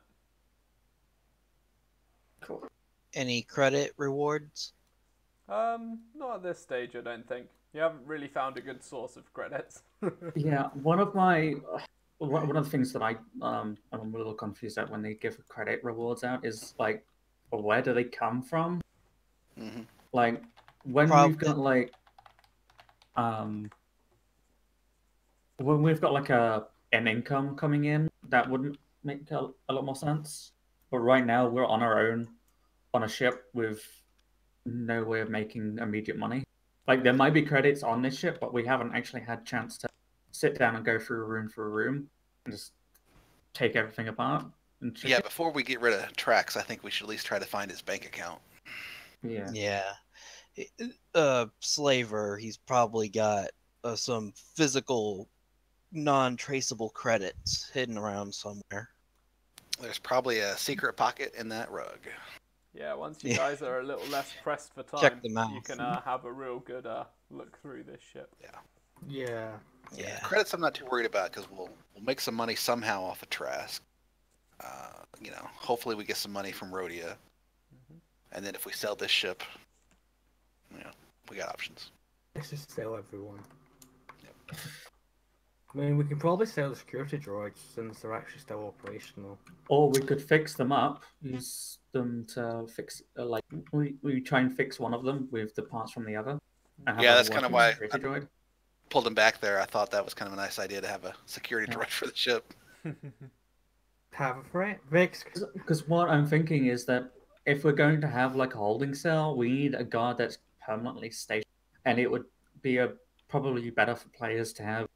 Cool. Any credit rewards? Not at this stage, I don't think. You haven't really found a good source of credits. Yeah, one of the things that I'm a little confused at when they give credit rewards out is like, where do they come from? Mm-hmm. Like when we've got like when we've got like an income coming in, that wouldn't make a lot more sense. But right now we're on our own on a ship with no way of making immediate money. Like there might be credits on this ship, but we haven't actually had a chance to sit down and go through room for room and just take everything apart and check Yeah, it. before we get rid of Trax, I think we should at least try to find his bank account. Yeah. Yeah. Slaver, he's probably got some physical, non-traceable credits hidden around somewhere. There's probably a secret pocket in that rug. Yeah, once you Yeah. guys are a little less pressed for time, Check the mouth. you can have a real good look through this ship. Yeah. Yeah. Credits I'm not too worried about because we'll make some money somehow off of Trask. Hopefully we get some money from Rhodia. And then if we sell this ship, we got options. Let's just sell everyone. I mean, we can probably sell the security droids since they're actually still operational. Or we could fix them up, use them to fix, we try and fix one of them with the parts from the other. And have Yeah, a that's kind of working why security droid. Pulled him back there. I thought that was kind of a nice idea to have a security Yeah. droid for the ship. Have a friend, Vex. Because what I'm thinking is that if we're going to have like a holding cell, we need a guard that's permanently stationed, and it would be probably better for players to have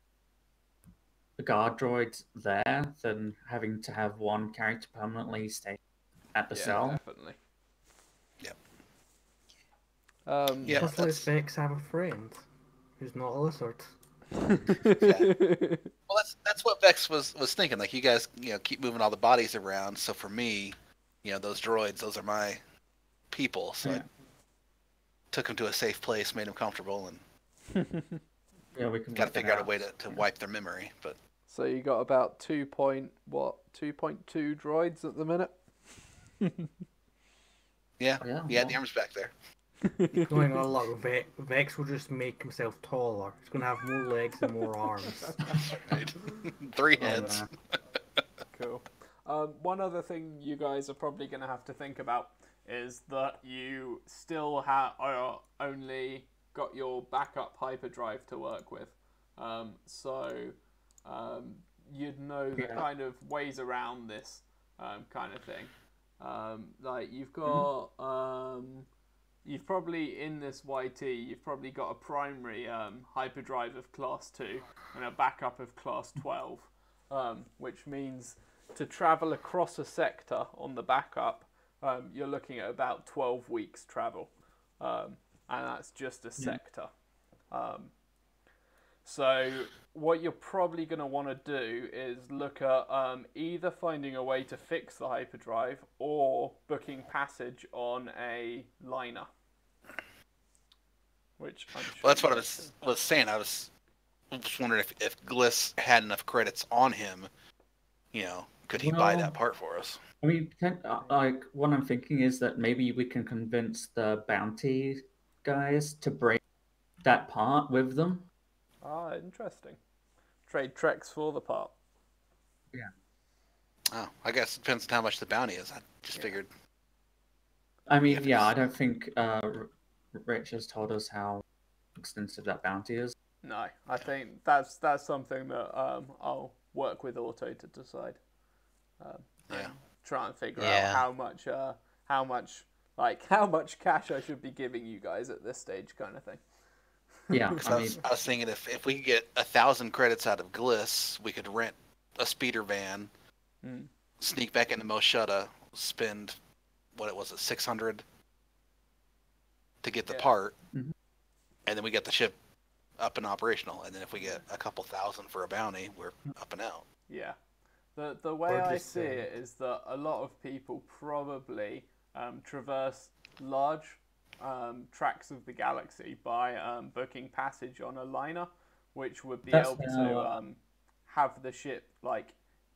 a guard droid there than having to have one character permanently stationed at the cell. Definitely. Yep. Yeah, Plus, let Vex have a friend who's not a lizard. Well, that's what Vex was thinking. Like, you guys, keep moving all the bodies around. So for me, those droids, those are my people. So I took them to a safe place, made them comfortable, and Yeah, we can got to work figure out a out. way to wipe their memory. But So you got about 2.2 droids at the minute. yeah, Yeah, the arm's back there. Going on luck, Vex will just make himself taller. He's going to have more legs and more arms. Right. 3 Oh, heads. Cool. One other thing you guys are probably going to have to think about is that you still are only got your backup hyperdrive to work with. So you'd know the kind of ways around this kind of thing. Like you've got... You've probably, in this YT, you've probably got a primary hyperdrive of class 2 and a backup of class 12, which means to travel across a sector on the backup, you're looking at about 12 weeks travel, and that's just a sector. So what you're probably going to want to do is look at either finding a way to fix the hyperdrive or booking passage on a liner. Which I'm sure Well, that's what I was saying. I was just wondering if Gliss had enough credits on him, could he buy that part for us? I mean, what I'm thinking is that maybe we can convince the bounty guys to bring that part with them. Ah, interesting. Trade Trex for the part. Yeah. Oh, I guess it depends on how much the bounty is. I just figured. I mean, I don't think Rich has told us how extensive that bounty is. No, I think that's something that I'll work with Auto to decide. Try and figure out how much cash I should be giving you guys at this stage, kind of thing. Yeah, I was thinking if we could get 1,000 credits out of Gliss, we could rent a speeder van, sneak back into Moshutta, spend 600 to get the part, and then we get the ship up and operational. And then if we get a couple thousand for a bounty, we're up and out. Yeah. The way I see it is that a lot of people probably traverse large tracts of the galaxy by booking passage on a liner, which would be able to have the ship, like,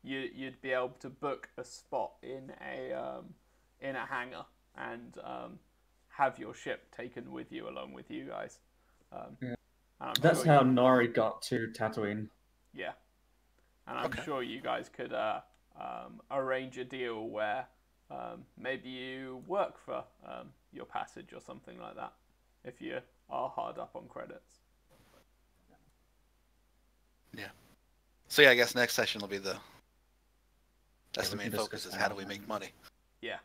you'd be able to book a spot in a hangar and have your ship taken with you along with you guys. That's how Nori got to Tatooine. Yeah. And I'm sure you guys could arrange a deal where maybe you work for your passage or something like that, if you are hard up on credits. Yeah. So yeah, I guess next session will be that's the main focus, is how do we make money? Yeah.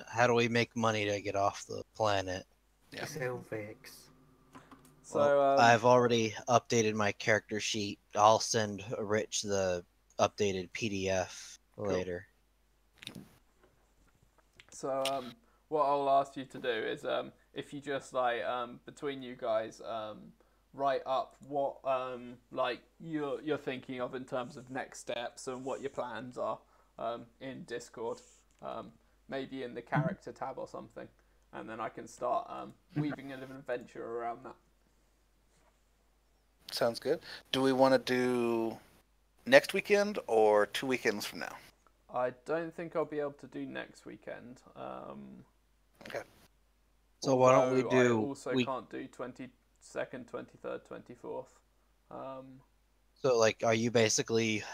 How do we make money to get off the planet? Yeah. Sell Vex. So Well, I've already updated my character sheet. I'll send Rich the updated PDF later. So what I'll ask you to do is if you just like between you guys write up what like you're thinking of in terms of next steps and what your plans are in Discord, maybe in the character tab or something, and then I can start weaving an adventure around that. Sounds good. Do we want to do next weekend or 2 weekends from now? I don't think I'll be able to do next weekend. Okay. So why don't we although do? I also can't do 22nd, 23rd, 24th. So like, are you basically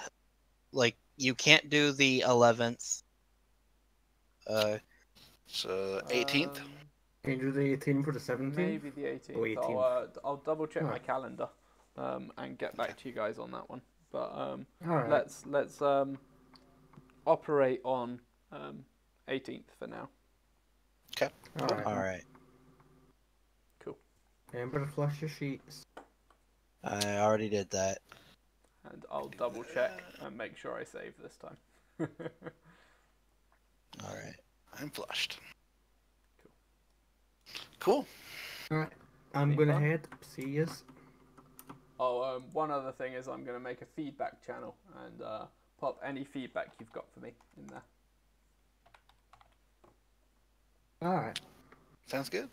like you can't do the 11th? So 18th. Can you do the 18th or the 17th? Maybe the 18th. Oh, 18th. I'll double check my Alright. calendar and get back to you guys on that one. But Alright. let's operate on 18th for now. Okay. Alright. All right. Cool. Remember to flush your sheets. I already did that. And I'll double check and make sure I save this time. All right. I'm flushed. Cool. Alright. I'm Any gonna fun? head. See yous. Oh, one other thing is I'm going to make a feedback channel and pop any feedback you've got for me in there. Alright. Sounds good.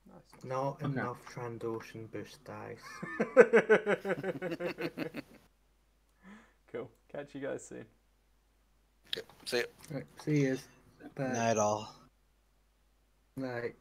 Nice. Not Okay. enough Trandoshan boost dice. Cool. Catch you guys soon. Okay. See ya. Right. See yous. Bye. Night all. Night.